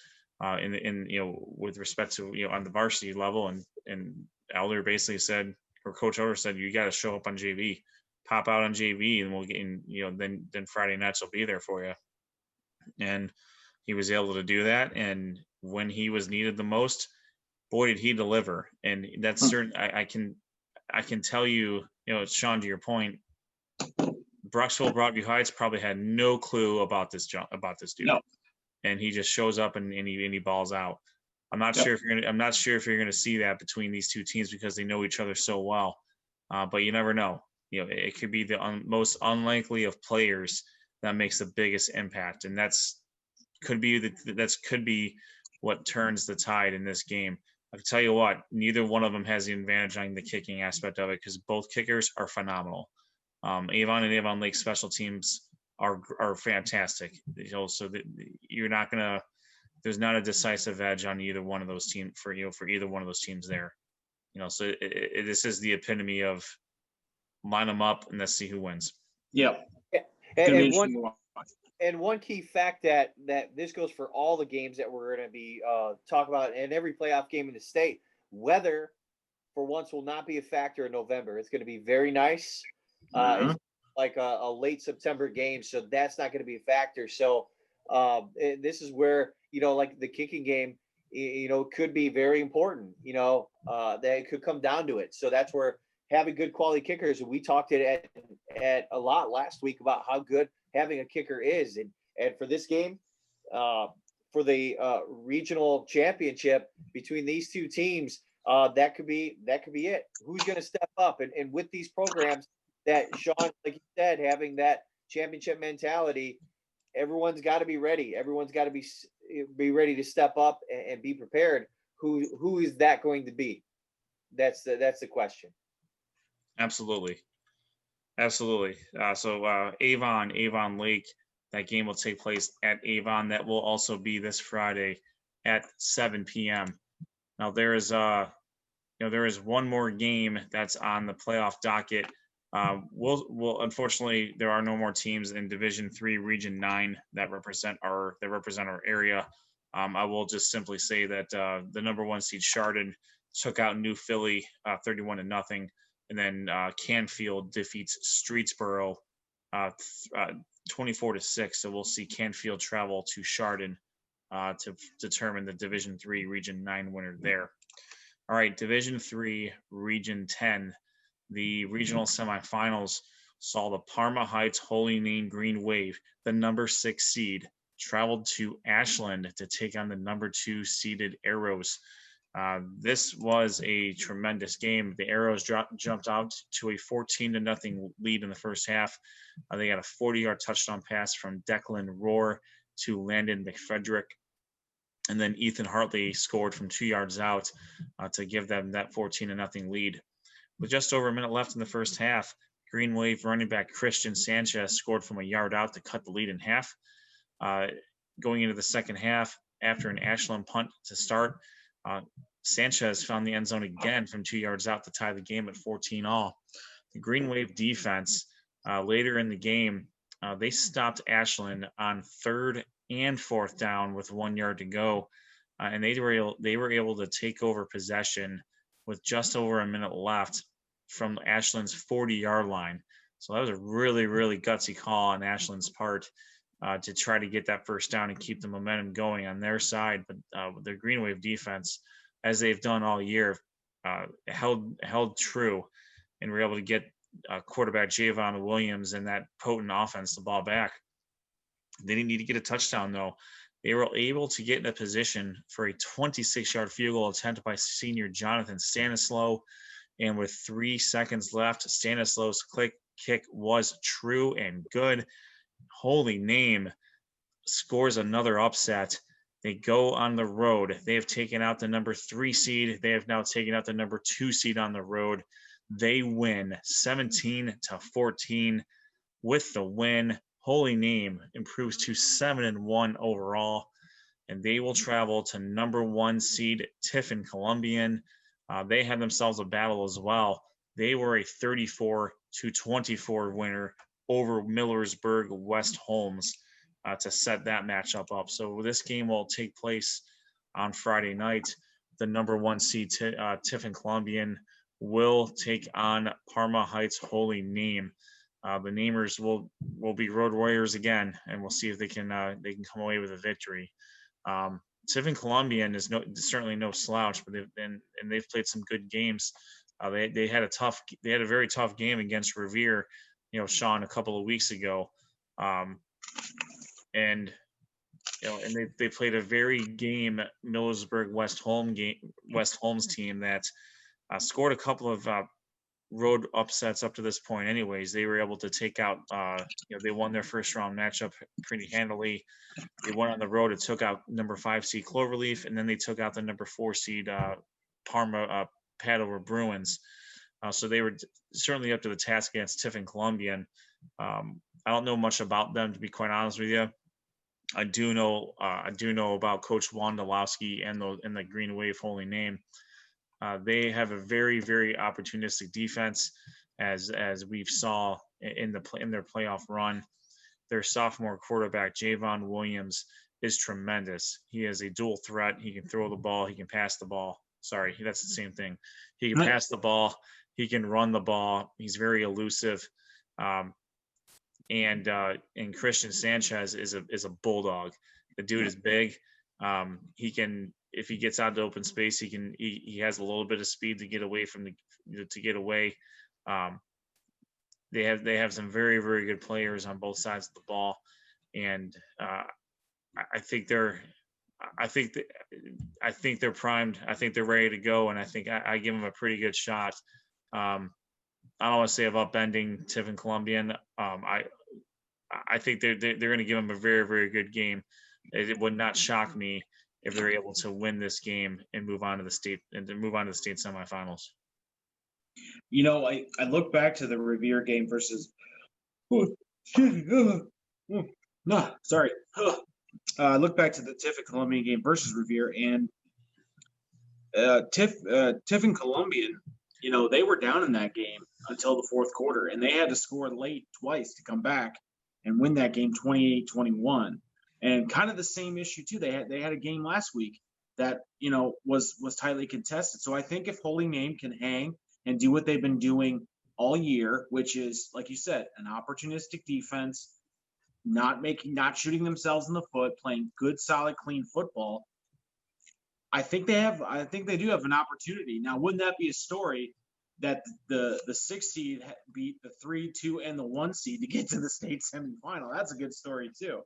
with respect to on the varsity level, and Elder basically said. Or Coach Elder said, you got to show up on JV, pop out on JV, and we'll get in, then Friday nights will be there for you. And he was able to do that. And when he was needed the most, boy, did he deliver. And that's certain. I can tell you, Sean, to your point, Brecksville, Broadview Heights probably had no clue about this dude. No. And he just shows up and he balls out. I'm not sure if you're gonna see that between these two teams because they know each other so well. But you never know. It could be the most unlikely of players that makes the biggest impact, and could be what turns the tide in this game. I can tell you what, neither one of them has the advantage on the kicking aspect of it because both kickers are phenomenal. Avon and Avon Lake special teams are fantastic. So that you're not gonna. There's not a decisive edge on either one of those teams for either one of those teams there. So this is the epitome of line them up and let's see who wins. Yeah. And one key fact that this goes for all the games that we're going to be talking about in every playoff game in the state. Weather, for once, will not be a factor in November. It's going to be very nice. It's like a late September game, so that's not going to be a factor. So this is where like the kicking game, could be very important. That it could come down to it. So that's where having good quality kickers. And we talked at a lot last week about how good having a kicker is, and for this game, for the regional championship between these two teams, that could be it. Who's going to step up? And with these programs that Sean, like you said, having that championship mentality. Everyone's got to be ready. Everyone's got to be be ready to step up and be prepared, who is that going to be? That's the question. Absolutely. Absolutely. So Avon Lake, that game will take place at Avon. That will also be this Friday at 7 p.m. Now there is there is one more game that's on the playoff docket. We'll unfortunately there are no more teams in Division 3 Region 9 that represent our area. I will just simply say that the number 1 seed Chardon took out New Philly 31-0, and then Canfield defeats Streetsboro 24-6. So we'll see Canfield travel to Chardon to determine the Division 3 Region 9 winner there. All right, Division 3 Region 10. The regional semifinals saw the Parma Heights Holy Name Green Wave, the number 6 seed, traveled to Ashland to take on the number 2 seeded Arrows. This was a tremendous game. The Arrows jumped out to a 14-0 lead in the first half. They got a 40-yard touchdown pass from Declan Rohr to Landon McFrederick. And then Ethan Hartley scored from 2 yards out to give them that 14-0 lead. With just over a minute left in the first half, Green Wave running back Christian Sanchez scored from a yard out to cut the lead in half. Going into the second half, after an Ashland punt to start, Sanchez found the end zone again from 2 yards out to tie the game at 14-all. The Green Wave defense, later in the game, they stopped Ashland on 3rd and 4th down with 1 yard to go, and they were able to take over possession with just over a minute left from Ashland's 40-yard line. So that was a really, really gutsy call on Ashland's part to try to get that first down and keep the momentum going on their side. But the Green Wave defense, as they've done all year, held true and were able to get quarterback Javon Williams and that potent offense the ball back. They didn't need to get a touchdown, though. They were able to get in a position for a 26-yard field goal attempt by senior Jonathan Stanislaw. And with 3 seconds left, Stanislaw's kick was true and good. Holy Name scores another upset. They go on the road. They have taken out the number 3 seed. They have now taken out the number 2 seed on the road. They win 17-14 with the win. Holy Name improves to 7-1 overall, and they will travel to number 1 seed Tiffin Columbian. They had themselves a battle as well. They were a 34-24 winner over Millersburg West Holmes to set that matchup up. So this game will take place on Friday night. The number 1 seed Tiffin Columbian will take on Parma Heights Holy Name. The Namers will be Road Warriors again, and we'll see if they can come away with a victory. Tiffin Columbian is certainly no slouch, but they've played some good games. They had a very tough game against Revere, Sean, a couple of weeks ago, and they played a very game Millersburg West Holmes team that scored a couple of road upsets up to this point. Anyways, they were able to take out. They won their first round matchup pretty handily. They went on the road and took out number 5 seed Cloverleaf, and then they took out the number 4 seed Parma Padover Bruins. So they were certainly up to the task against Tiffin Columbian. I don't know much about them, to be quite honest with you. I do know about Coach Wondolowski and the Green Wave Holy Name. They have a very, very opportunistic defense, as we've saw in their playoff run. Their sophomore quarterback Javon Williams is tremendous. He is a dual threat. He can throw the ball. He can pass the ball. Sorry, that's the same thing. He can pass the ball. He can run the ball. He's very elusive. And Christian Sanchez is a bulldog. The dude is big. He can, if he gets out to open space, he has a little bit of speed to get away They have some very, very good players on both sides of the ball, and I think they're primed. I think they're ready to go, and I think I give them a pretty good shot. I don't want to say about bending Tiffin Columbian. I think they're going to give them a very, very good game. it would not shock me if they're able to win this game and move on to the state semifinals. You know, I look back to the Revere game versus. Sorry. I look back to the Tiff and Columbian game versus Revere, and Tiff and Columbian, you know, they were down in that game until the fourth quarter, and they had to score late twice to come back and win that game 28-21. And kind of the same issue too. They had a game last week that, you know, was tightly contested. So I think if Holy Name can hang and do what they've been doing all year, which is, like you said, an opportunistic defense, not shooting themselves in the foot, playing good, solid, clean football, I think they do have an opportunity. Now, wouldn't that be a story that the 6 seed beat the 3, 2, and the 1 seed to get to the state semifinal? That's a good story too.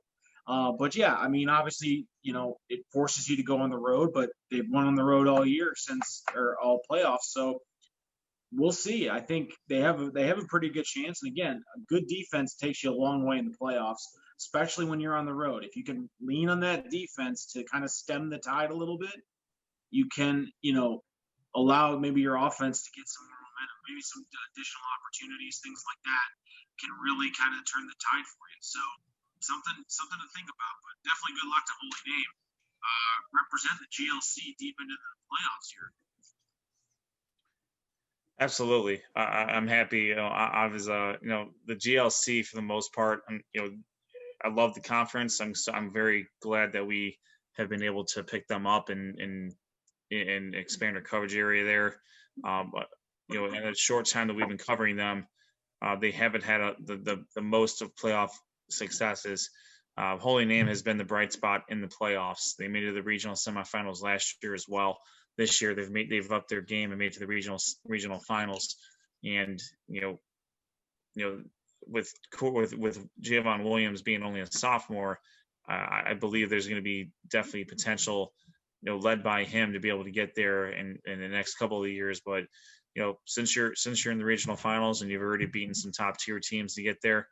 But yeah, I mean, obviously, you know, it forces you to go on the road, but they've won on the road all year or all playoffs. So we'll see. I think they have a pretty good chance. And again, a good defense takes you a long way in the playoffs, especially when you're on the road. If you can lean on that defense to kind of stem the tide a little bit, you can, you know, allow maybe your offense to get some more momentum, maybe some additional opportunities, things like that can really kind of turn the tide for you. So something to think about, but definitely good luck to Holy Name. Represent the GLC deep into the playoffs here. Absolutely. I'm happy. You know, I was, you know, the GLC for the most part, you know, I love the conference. I'm very glad that we have been able to pick them up and expand our coverage area there. But, you know, in a short time that we've been covering them, they haven't had the most of playoff successes. Holy Name has been the bright spot in the playoffs. They made it to the regional semifinals last year as well. This year they've upped their game and made it to the regional finals. And you know, with Javon Williams being only a sophomore, I believe there's going to be definitely potential, you know, led by him to be able to get there in the next couple of years. But you know, since you're in the regional finals and you've already beaten some top tier teams to get there,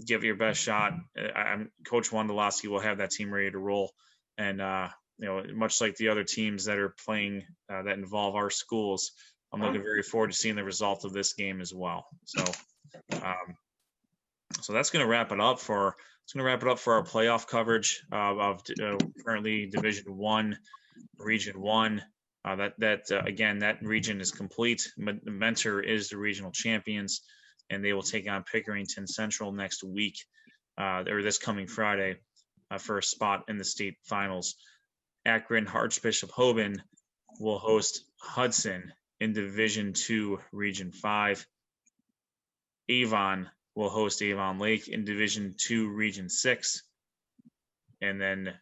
give it your best shot. Coach Wondolowski will have that team ready to roll, and you know, much like the other teams that are playing that involve our schools, I'm looking very forward to seeing the result of this game as well. So, so that's going to wrap it up for our playoff coverage of currently Division I, Region 1. Again, that region is complete. Mentor is the regional champions, and they will take on Pickerington Central next week, or this coming Friday, for a spot in the state finals. Akron Archbishop Hoban will host Hudson in Division II, Region 5. Avon will host Avon Lake in Division II, Region 6. And then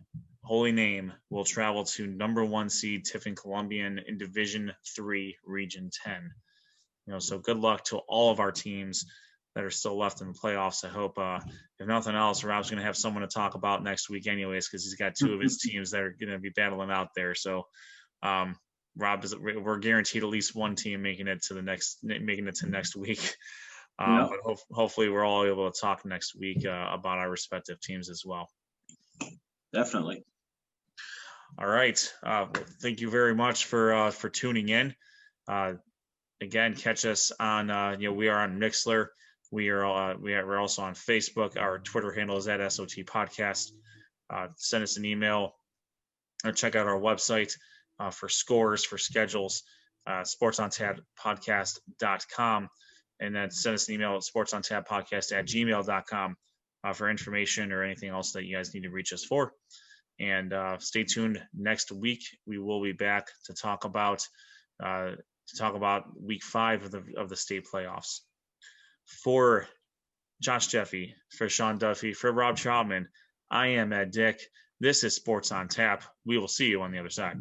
Holy Name will travel to number 1 seed Tiffin Columbian in Division III, Region 10. You know, so good luck to all of our teams that are still left in the playoffs. I hope, if nothing else, Rob's going to have someone to talk about next week anyways, because he's got 2 of his teams that are going to be battling out there. So we're guaranteed at least one team making it to next week. But hopefully we're all able to talk next week about our respective teams as well. Definitely. All right. Thank you very much for tuning in. Again, catch us on, you know, we are on Mixler. We're also on Facebook. Our Twitter handle is at SOT Podcast. Send us an email or check out our website for scores, for schedules, sportsontapodcast.com. And then send us an email at sportsontapodcast@gmail.com for information or anything else that you guys need to reach us for. And stay tuned next week. We will be back to talk about week 5 of the state playoffs. For Josh Jeffi, for Sean Duffy, for Rob Troutman, I am Ed Dick. This is Sports on Tap. We will see you on the other side.